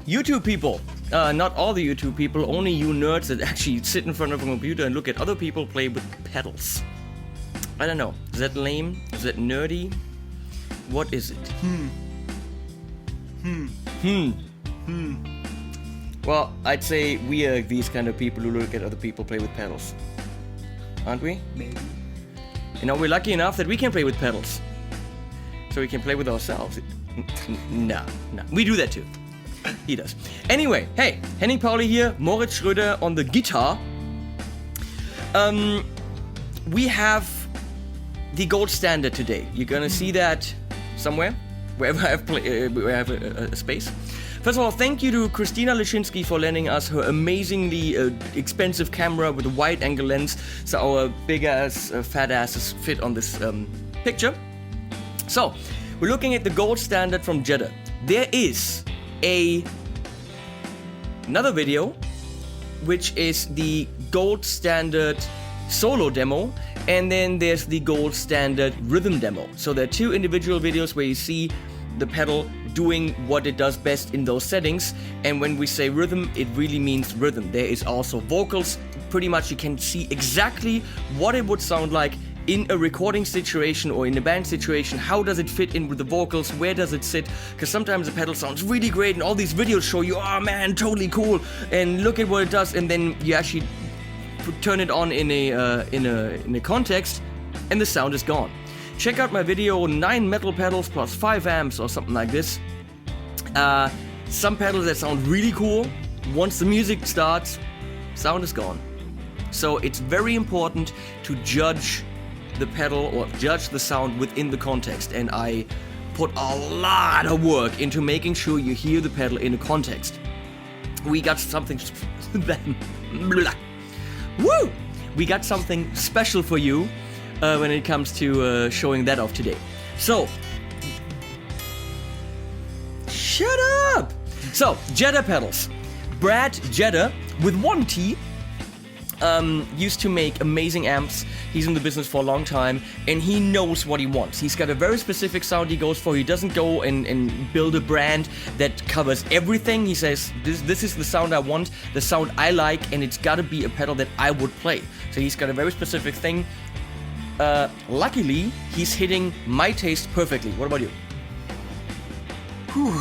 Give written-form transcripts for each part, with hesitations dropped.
YouTube people. Not all the YouTube people, only you nerds that actually sit in front of a computer and look at other people play with pedals. I don't know. Is that lame? Is that nerdy? What is it? Well, I'd say we are these kind of people who look at other people play with pedals. Aren't we? Maybe. You know, we're lucky enough that we can play with pedals. So we can play with ourselves. No. We do that too. He does. Anyway, hey, Henning Pauli here, Moritz Schröder on the guitar. We have the gold standard today. You're gonna see that somewhere, wherever I have a space. First of all, thank you to Christina Leshinsky for lending us her amazingly expensive camera with a wide-angle lens, so our big-ass, fat asses fit on this picture. So, we're looking at the gold standard from Jetta. There is another video, which is the gold standard solo demo, and then there's the gold standard rhythm demo. So there are two individual videos where you see the pedal doing what it does best in those settings, and when we say rhythm, it really means rhythm. There is also vocals. Pretty much you can see exactly what it would sound like in a recording situation or in a band situation. How does it fit in with the vocals? Where does it sit? Because sometimes the pedal sounds really great and all these videos show you, oh man, totally cool, and look at what it does, and then you actually turn it on in a context and the sound is gone. Check out my video 9 metal pedals plus 5 amps or something like this. Some pedals that sound really cool, once the music starts, sound is gone. So it's very important to judge the pedal or judge the sound within the context, and I put a lot of work into making sure you hear the pedal in a context. We got something Woo! We got something special for you when it comes to showing that off today. So, shut up! So, Jetta pedals. Brad Jetta, with one T, used to make amazing amps. He's in the business for a long time, and he knows what he wants. He's got a very specific sound he goes for. He doesn't go and build a brand that covers everything. He says, this is the sound I want, the sound I like, and it's gotta be a pedal that I would play. So he's got a very specific thing. Luckily, he's hitting my taste perfectly. What about you? Whew.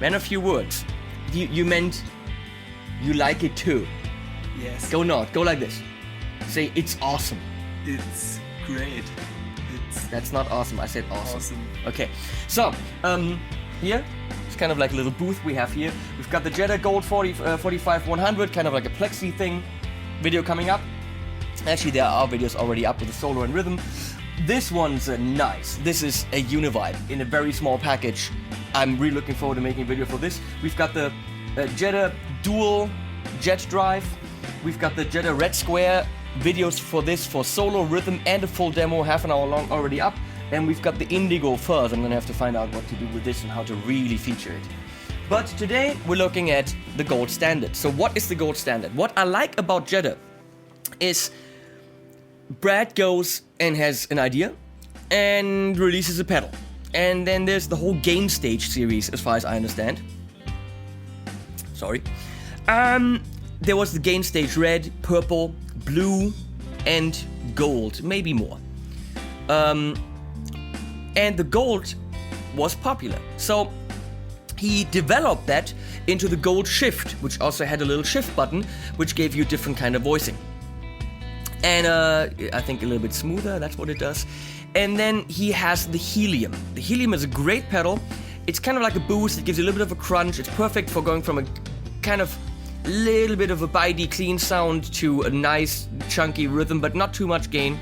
Man, a few words. You meant you like it too. Yes. Go like this. Say, it's awesome. It's great. That's not awesome, I said awesome. Awesome. Okay, so, here, it's kind of like a little booth we have here. We've got the Jetta Gold 45-100, kind of like a plexi thing. Video coming up. Actually, there are videos already up with the solo and rhythm. This one's nice. This is a Univibe in a very small package. I'm really looking forward to making a video for this. We've got the Jetta Dual Jet Drive. We've got the Jetta Red Square videos for this, for solo, rhythm, and a full demo, half an hour long, already up. And we've got the Indigo Fuzz. I'm gonna have to find out what to do with this and how to really feature it. But today, we're looking at the gold standard. So what is the gold standard? What I like about Jetta is Brad goes and has an idea and releases a pedal. And then there's the whole Gain Stage series, as far as I understand. Sorry. There was the Gain Stage Red, Purple, Blue, and Gold, maybe more. And the Gold was popular. So he developed that into the Gold Shift, which also had a little shift button, which gave you different kind of voicing. And I think a little bit smoother, that's what it does. And then he has the Helium. The Helium is a great pedal. It's kind of like a boost, it gives you a little bit of a crunch. It's perfect for going from a kind of little bit of a bitey clean sound to a nice chunky rhythm, but not too much gain.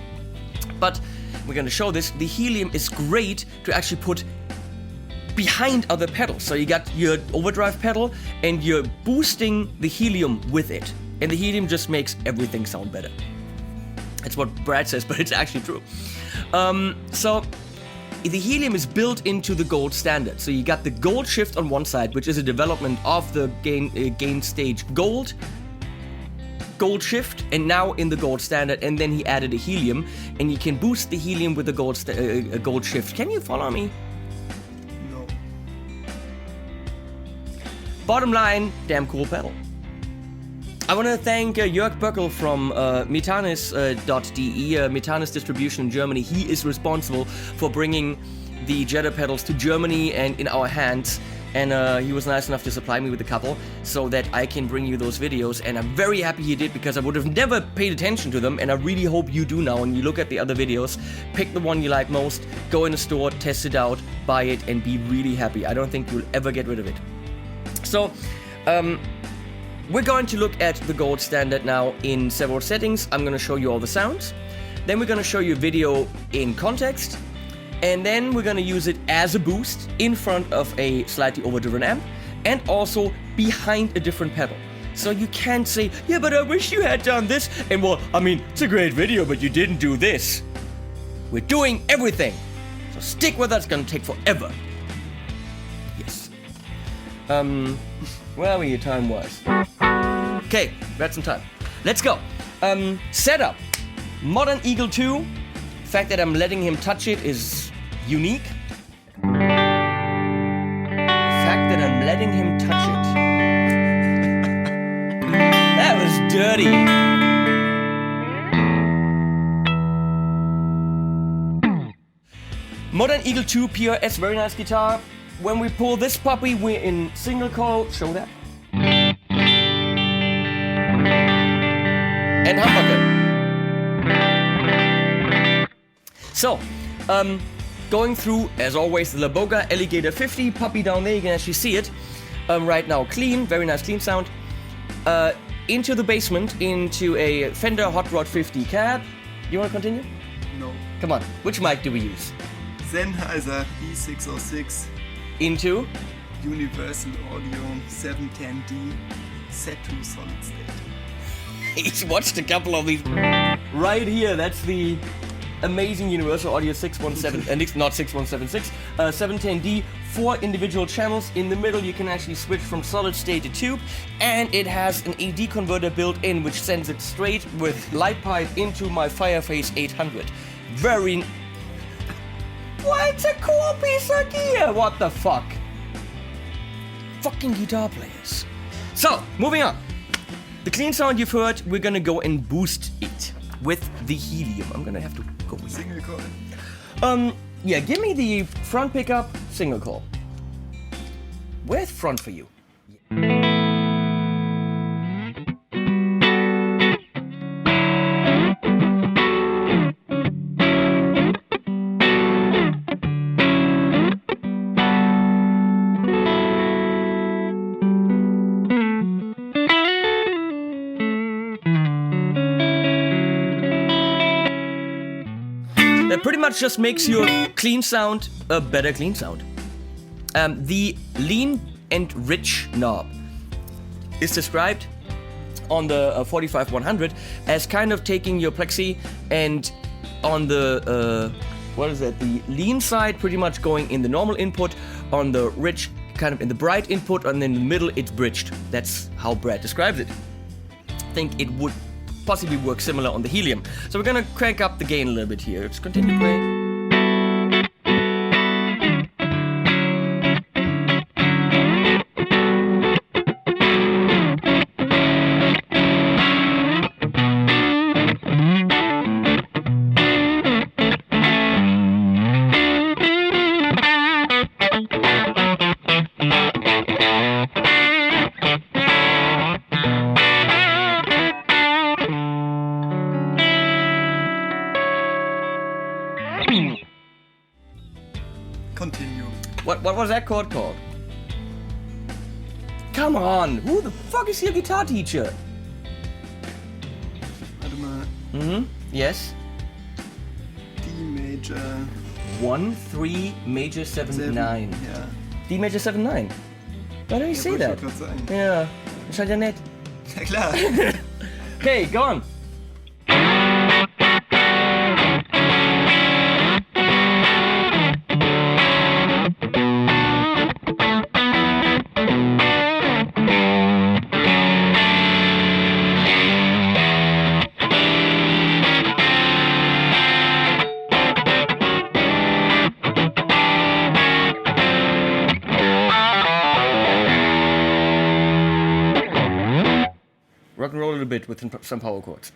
But we're gonna show this. The Helium is great to actually put behind other pedals. So you got your overdrive pedal and you're boosting the Helium with it. And the Helium just makes everything sound better. That's what Brad says, but it's actually true. So the Helium is built into the Gold standard. So you got the Gold Shift on one side, which is a development of the Gain Stage Gold Shift, and now in the Gold standard. And then he added a Helium, and you can boost the Helium with the Gold Shift. Can you follow me? No. bottom line, damn cool pedal. I want to thank Jörg Böckel from metanis.de, Metanis distribution in Germany. He is responsible for bringing the Jetta pedals to Germany and in our hands. And he was nice enough to supply me with a couple so that I can bring you those videos. And I'm very happy he did, because I would have never paid attention to them. And I really hope you do now. And you look at the other videos, pick the one you like most, go in the store, test it out, buy it, and be really happy. I don't think you'll ever get rid of it. So, we're going to look at the gold standard now in several settings. I'm going to show you all the sounds. Then we're going to show you a video in context. And then we're going to use it as a boost in front of a slightly overdriven amp. And also behind a different pedal. So you can't say, yeah, but I wish you had done this. And well, I mean, it's a great video, but you didn't do this. We're doing everything. So stick with us, it's going to take forever. Yes. Where are we time-wise? Okay, we had some time. Let's go. Setup. Modern Eagle 2. The fact that I'm letting him touch it is unique. The fact that I'm letting him touch it. That was dirty. Modern Eagle 2 PRS, very nice guitar. When we pull this puppy, we're in single coil. Show that. And humbucker. So, going through, as always, the Laboga Alligator 50 puppy down there. You can actually see it right now. Clean, very nice clean sound. Into the basement, into a Fender Hot Rod 50 cab. You want to continue? No. Come on. Which mic do we use? Sennheiser E606. Into? Universal Audio 710D set to solid state. He's watched a couple of these right here. That's the amazing Universal Audio 617, and it's not 6176, 710D, 4 individual channels. In the middle you can actually switch from solid state to tube, and it has an AD converter built in which sends it straight with light pipe into my Fireface 800. Very... Well, it's a cool piece of gear! What the fuck? Fucking guitar players. So, moving on. The clean sound you've heard, we're gonna go and boost it with the Helium. I'm gonna have to go with Single coil. Yeah, give me the front pickup, single coil. Where's front for you? That pretty much just makes your clean sound a better clean sound. The lean and rich knob is described on the 45-100 as kind of taking your plexi and on the, the lean side pretty much going in the normal input, on the rich kind of in the bright input, and then in the middle it's bridged. That's how Brad describes it. I think it would possibly work similar on the Helium. So we're gonna crank up the gain a little bit here. Let's continue playing. Continue. What was that chord called? Come on! Who the fuck is your guitar teacher? Warte mal. Yes. D major 1, 3, major 7, 9. Ja. D major 7, 9. Why don't you say that? Ich wollte gerade sagen. Ja, scheint ja nett. Ja klar. Okay, go on. bit with some power chords.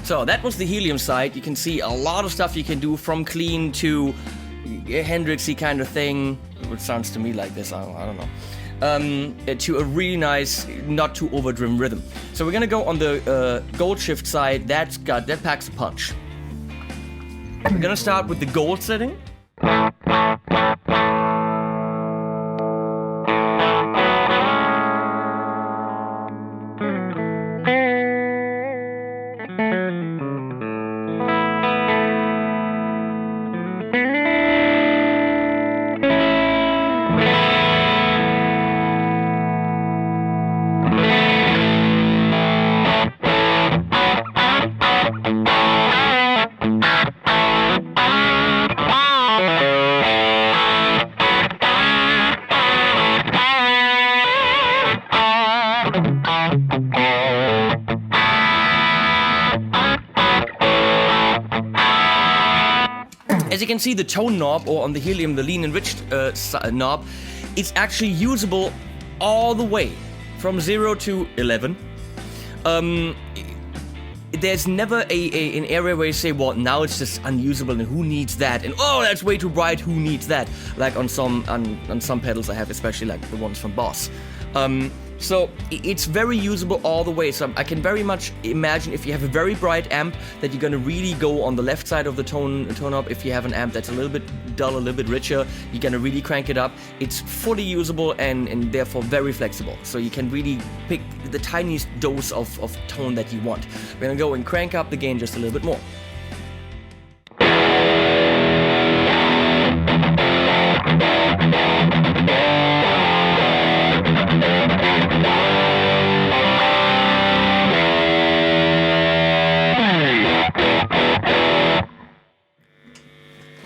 So that was the Helium side. You can see a lot of stuff you can do, from clean to a Hendrixy kind of thing, which sounds to me like this, I don't know, to a really nice, not too overdriven rhythm. So we're gonna go on the gold shift side. That packs a punch. We're gonna start with the gold setting. As you can see, the tone knob, or on the Helium, the lean enriched knob, it's actually usable all the way from 0 to 11. There's never an area where you say, well, now it's just unusable and who needs that? And oh, that's way too bright, who needs that? Like on some pedals I have, especially like the ones from Boss. So it's very usable all the way. So I can very much imagine if you have a very bright amp that you're gonna really go on the left side of the tone knob. If you have an amp that's a little bit dull, a little bit richer, you're gonna really crank it up. It's fully usable and therefore very flexible. So you can really pick the tiniest dose of tone that you want. We're gonna go and crank up the gain just a little bit more.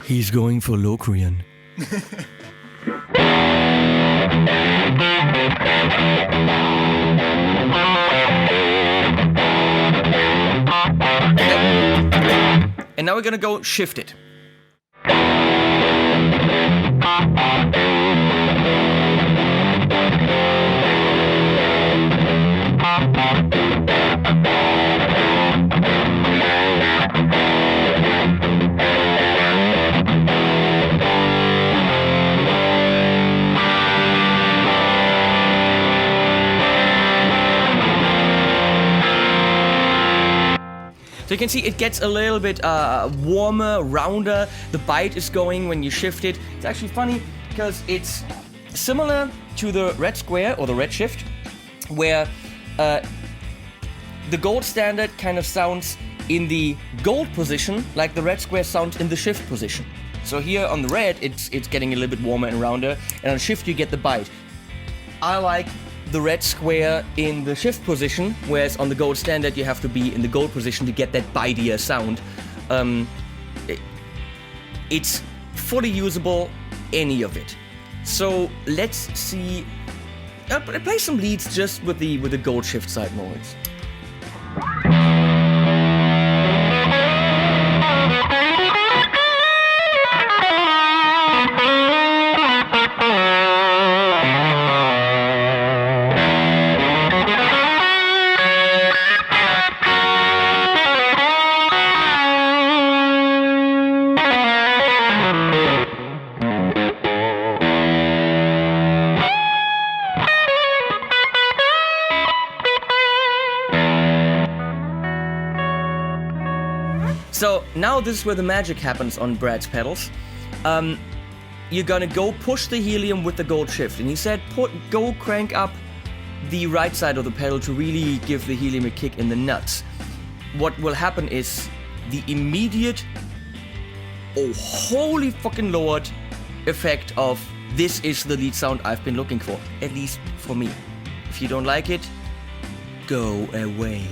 He's going for Locrian. And now we're gonna go shift it. So you can see it gets a little bit warmer, rounder. The bite is going when you shift it. It's actually funny because it's similar to the red square or the red shift, where the gold standard kind of sounds in the gold position like the red square sounds in the shift position. So here on the red, it's getting a little bit warmer and rounder, and on shift you get the bite. I like the red square in the shift position, whereas on the gold standard you have to be in the gold position to get that bitier sound. It's fully usable, any of it. So let's see. Play some leads just with the gold shift side modes. So now this is where the magic happens on Brad's pedals. You're gonna go push the Helium with the gold shift, and he said go crank up the right side of the pedal to really give the Helium a kick in the nuts. What will happen is the immediate, oh holy fucking lord, effect of this is the lead sound I've been looking for, at least for me. If you don't like it, go away.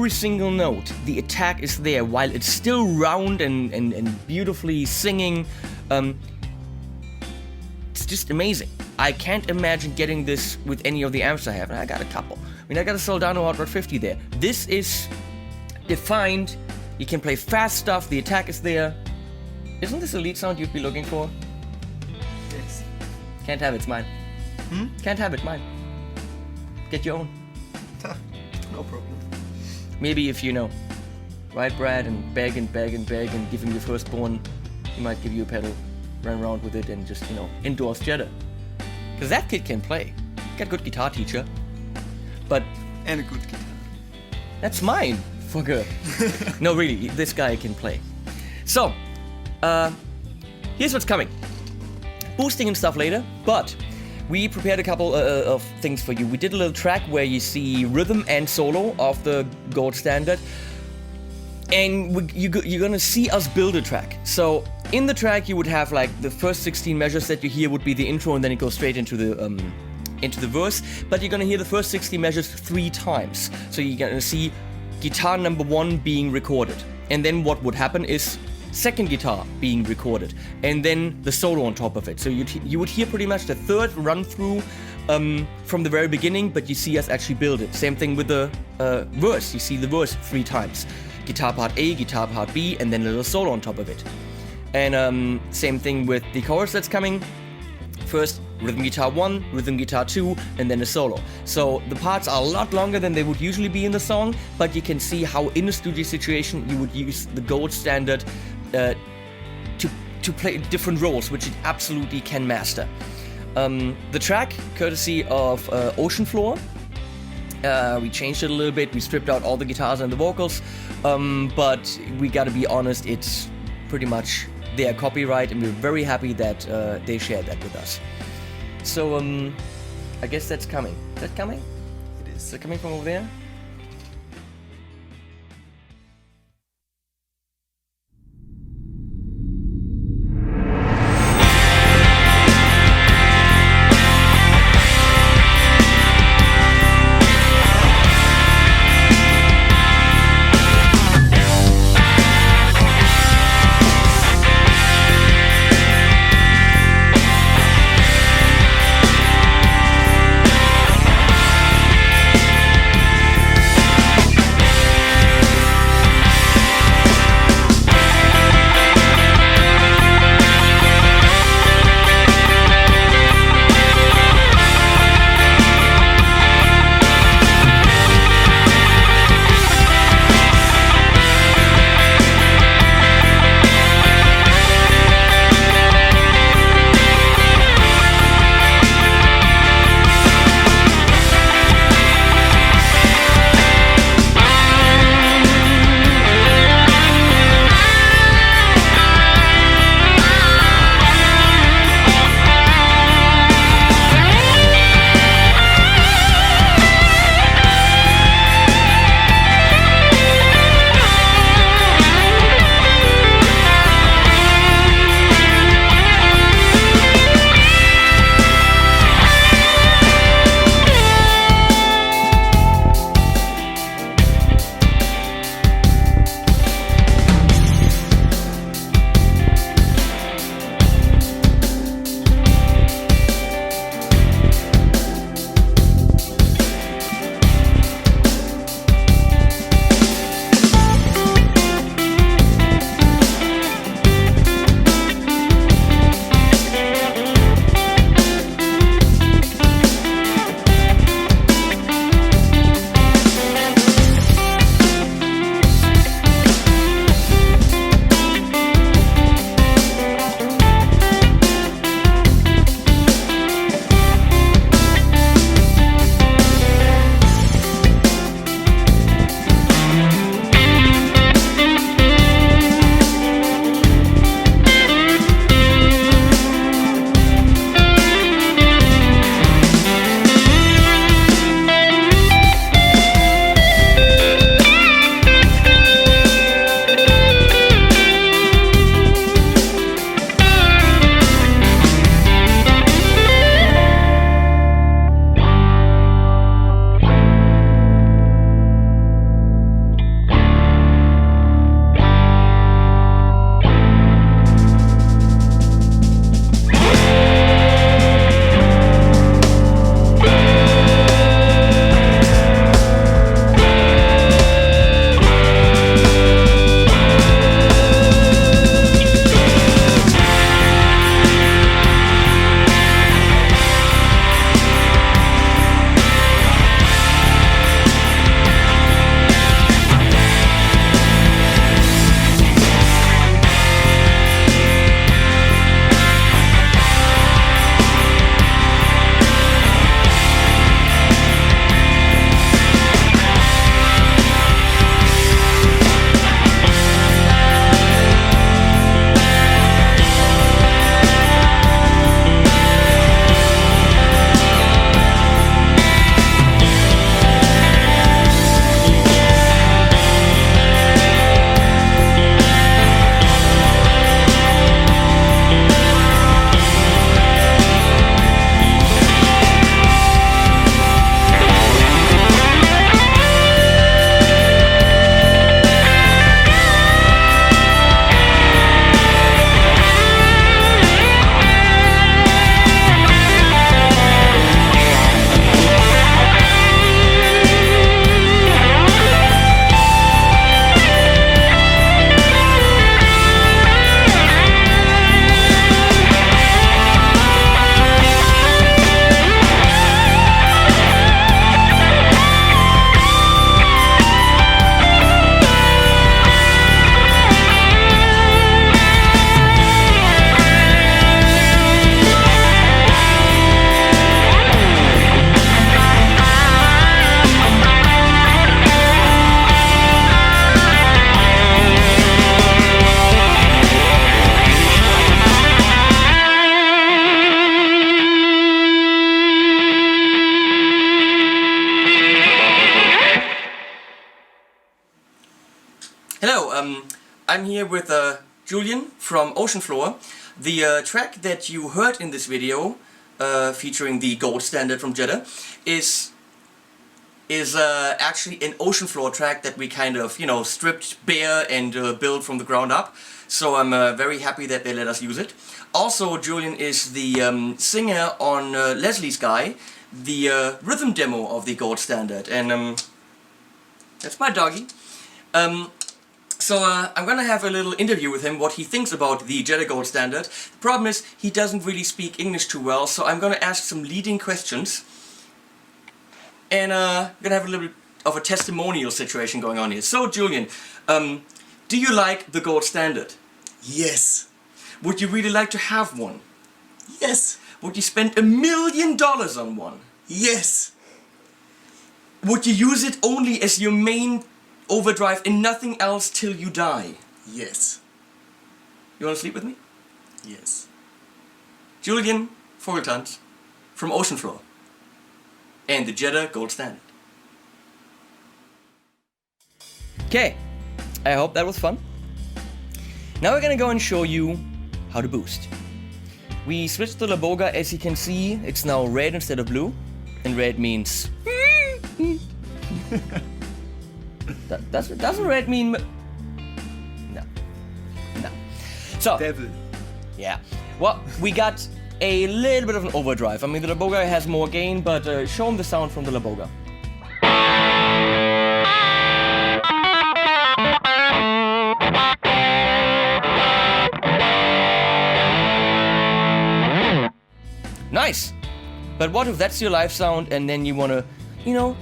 every single note, the attack is there while it's still round and beautifully singing. It's just amazing. I can't imagine getting this with any of the amps I have, and I got a couple. I mean, I got a Soldano Hot Rod 50 there. This is defined. You can play fast stuff. The attack is there. Isn't this a lead sound you'd be looking for? Yes. Can't have it, it's mine. Can't have it, mine. Get your own. No problem. Maybe if you know, right, Brad, and beg and beg and beg and give him your firstborn, he might give you a pedal, run around with it and just, you know, endorse Jetta. Because that kid can play. Got a good guitar teacher. But... And a good guitar. That's mine, fucker. No, really, this guy can play. So, here's what's coming. Boosting and stuff later, but we prepared a couple of things for you. We did a little track where you see rhythm and solo of the gold standard, and you're gonna see us build a track. So in the track you would have like the first 16 measures that you hear would be the intro, and then it goes straight into the verse. But you're gonna hear the first 60 measures 3 times. So you're gonna see guitar number 1 being recorded, and then what would happen is second guitar being recorded, and then the solo on top of it. So you would hear pretty much the third run through from the very beginning, but you see us actually build it. Same thing with the verse. You see the verse 3 times. Guitar part A, guitar part B, and then a little solo on top of it. And same thing with the chorus that's coming. First, rhythm guitar 1, rhythm guitar 2, and then a solo. So the parts are a lot longer than they would usually be in the song, but you can see how in a studio situation you would use the gold standard to play different roles, which it absolutely can master. The track, courtesy of Ocean Floor, we changed it a little bit. We stripped out all the guitars and the vocals, but we gotta be honest, it's pretty much their copyright, and we're very happy that they shared that with us. So I guess that's coming. Is that coming? It is. Is it coming from over there? I'm here with Julian from Ocean Floor. The track that you heard in this video, featuring the gold standard from Jetta, is actually an Ocean Floor track that we kind of, you know, stripped bare and built from the ground up. So I'm very happy that they let us use it. Also, Julian is the singer on Leslie's Guy, the rhythm demo of the gold standard, and that's my doggy. So I'm gonna have a little interview with him, what he thinks about the Jetta gold standard. The problem is he doesn't really speak English too well, so I'm gonna ask some leading questions, and gonna have a little bit of a testimonial situation going on here. So Julian, do you like the gold standard? Yes. Would you really like to have one? Yes. Would you spend $1 million on one? Yes. Would you use it only as your main overdrive and nothing else till you die? Yes. You wanna sleep with me? Yes. Julian Vogeltanz from Ocean Floor and the Jetta gold standard. Okay, I hope that was fun. Now we're gonna go and show you how to boost. We switched the Laboga, as you can see, it's now red instead of blue, and red means... Doesn't red mean... No. No. So, Devil. yeah. Well, we got a little bit of an overdrive. I mean, the Laboga has more gain, but show them the sound from the Laboga. Nice! But what if that's your live sound and then you wanna, you know,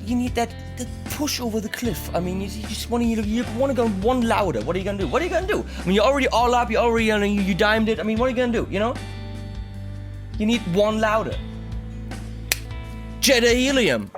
you need that push over the cliff. I mean, you just wanna, you wanna go one louder. What are you gonna do? What are you gonna do? I mean, you're already all up, you already, you dimed it. I mean, what are you gonna do, you know? You need one louder. Jetta Helium.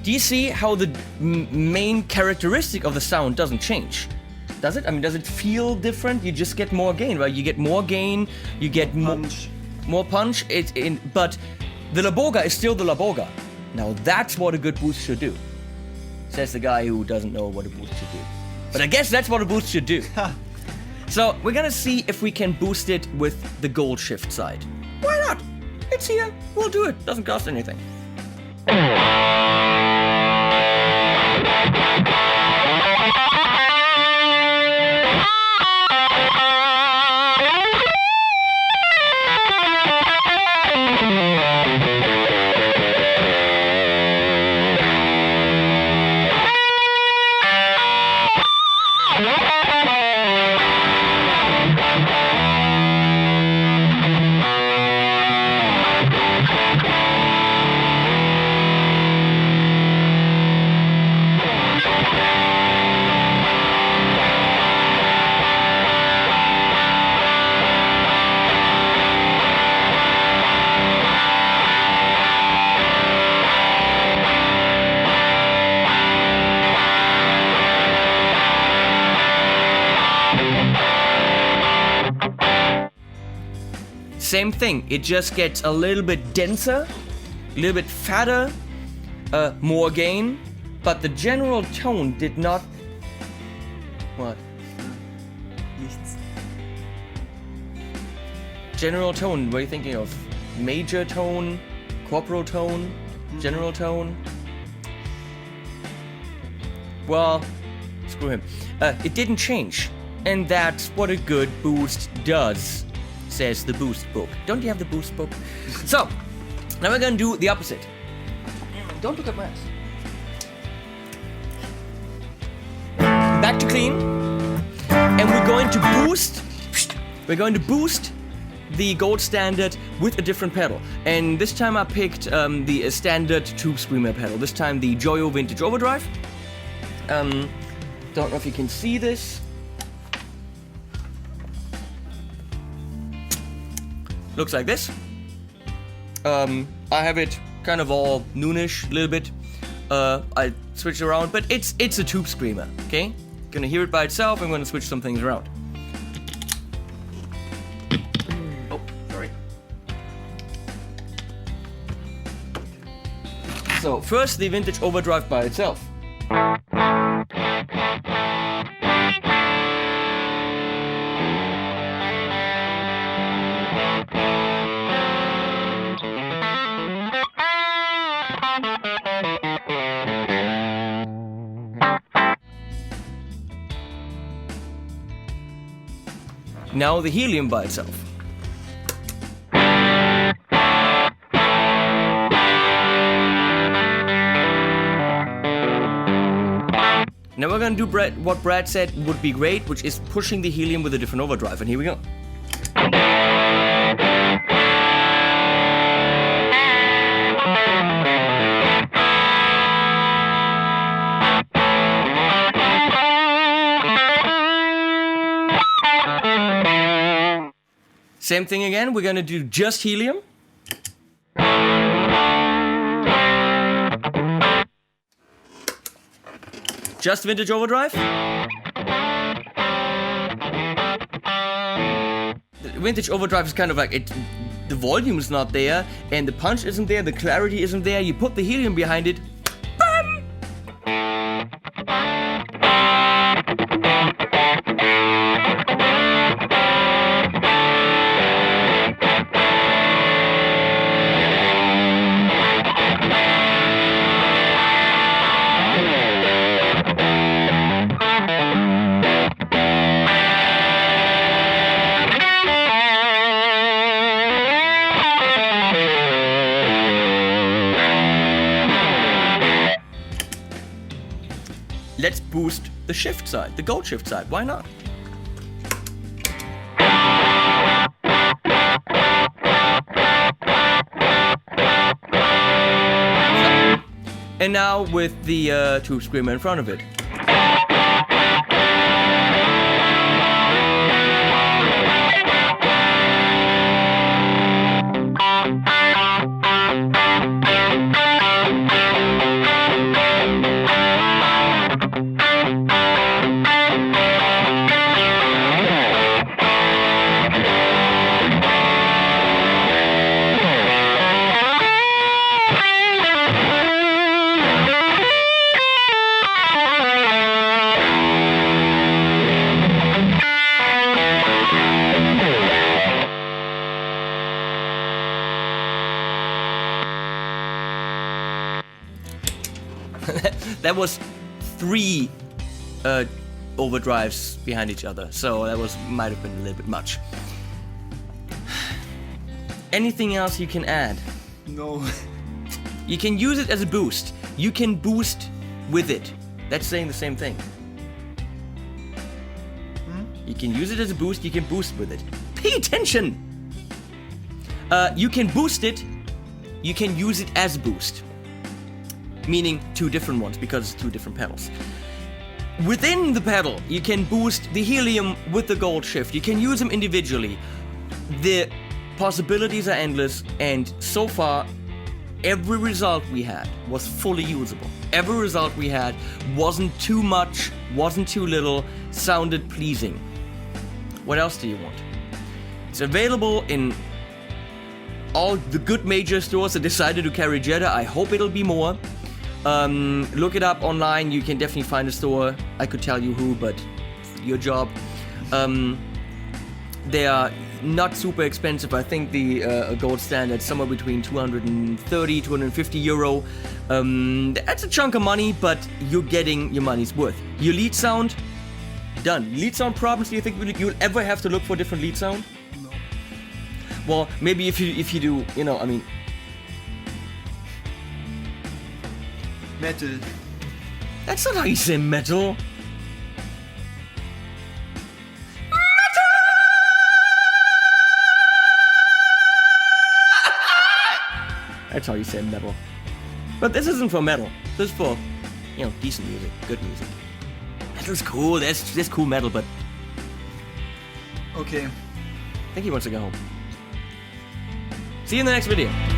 Do you see how the main characteristic of the sound doesn't change? Does it? I mean, does it feel different? You just get more gain, right? You get more gain, you get more punch. But the Laboga is still the Laboga. Now that's what a good boost should do. Says the guy who doesn't know what a boost should do. But I guess that's what a boost should do. So we're gonna see if we can boost it with the gold shift side. Why not? It's here. We'll do it. Doesn't cost anything. Same thing, it just gets a little bit denser, a little bit fatter, more gain, but the general tone did not... What? Nichts. General tone, what are you thinking of? Major tone, corporal tone, general tone? Well, screw him. It didn't change, and that's what a good boost does, says the boost book. Don't you have the boost book? So, now we're gonna do the opposite. Don't look at my ass. Back to clean. going to boost the gold standard with a different pedal. And this time I picked the standard tube screamer pedal. This time the Joyo Vintage Overdrive. Don't know if you can see this. Looks like this. I have it kind of all noonish, a little bit. I switch around, but it's a tube screamer, okay? Gonna hear it by itself. I'm gonna switch some things around. Oh, sorry. So first the Vintage Overdrive by itself. Now the Helium by itself. Now we're gonna do what Brad said would be great, which is pushing the Helium with a different overdrive, and here we go. Same thing again, we're gonna do just Helium. Just Vintage Overdrive. The Vintage Overdrive is kind of like the volume is not there, and the punch isn't there, the clarity isn't there. You put the Helium behind it. Bam! Let's boost the shift side, the gold shift side, why not? And now with the tube screamer in front of it. That was 3 overdrives behind each other, so that might have been a little bit much. Anything else you can add? No. You can use it as a boost. You can boost with it. That's saying the same thing. You can use it as a boost, you can boost with it. Pay attention! You can boost it, you can use it as a boost. Meaning 2 different ones, because it's 2 different pedals. Within the pedal, you can boost the Helium with the gold shift. You can use them individually. The possibilities are endless, and so far, every result we had was fully usable. Every result we had wasn't too much, wasn't too little, sounded pleasing. What else do you want? It's available in all the good major stores that decided to carry Jetta. I hope it'll be more. Look it up online, you can definitely find a store. I could tell you who, but your job. They are not super expensive. I think the gold standard somewhere between 230, 250 euro. That's a chunk of money, but you're getting your money's worth. Your lead sound, done. Lead sound problems, do you think you'll ever have to look for a different lead sound? No. Well, maybe if you do, you know, I mean... Metal. That's not how you say metal. That's how you say metal. But this isn't for metal. This is for, you know, decent music, good music. Metal's cool. That's cool metal, but Okay. I think he wants to go home. See you in the next video.